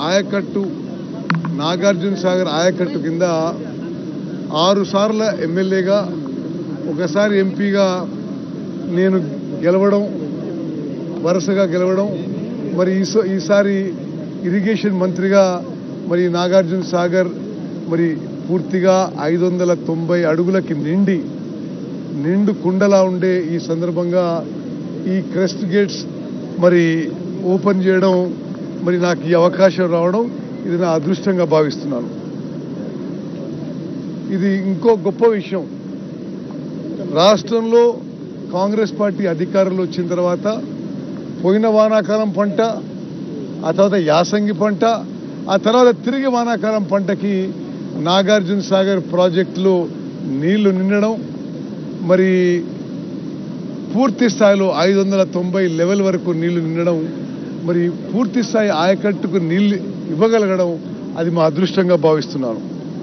ఆయకట్టు నాగార్జున సాగర్ ఆయకట్టు కింద 6 సార్ల ఎమ్మెల్యేగా ఒకసారి ఎంపీగా నేను గెలవడం, వరుసగా గెలవడం, మరి ఈసారి ఇరిగేషన్ మంత్రిగా మరి నాగార్జున సాగర్ మరి పూర్తిగా 590 అడుగులకి నిండు కుండలా ఉండే ఈ సందర్భంగా ఈ క్రెస్ట్ గేట్స్ మరి ఓపెన్ చేయడం, మరి నాకు ఈ అవకాశం రావడం ఇది నా అదృష్టంగా భావిస్తున్నాను. ఇది ఇంకో గొప్ప విషయం. రాష్ట్రంలో కాంగ్రెస్ పార్టీ అధికారంలో వచ్చిన తర్వాత పోయిన వానాకాలం పంట, ఆ తర్వాత యాసంగి పంట, ఆ తర్వాత తిరిగి వానాకాలం పంటకి నాగార్జున సాగర్ ప్రాజెక్టులో నీళ్లు నిండడం, మరి పూర్తి స్థాయిలో 590 లెవెల్ వరకు నీళ్లు నిండడం, మరి పూర్తి స్థాయి ఆయకట్టుకు నీళ్లు ఇవ్వగలగడం అది మా అదృష్టంగా భావిస్తున్నాను.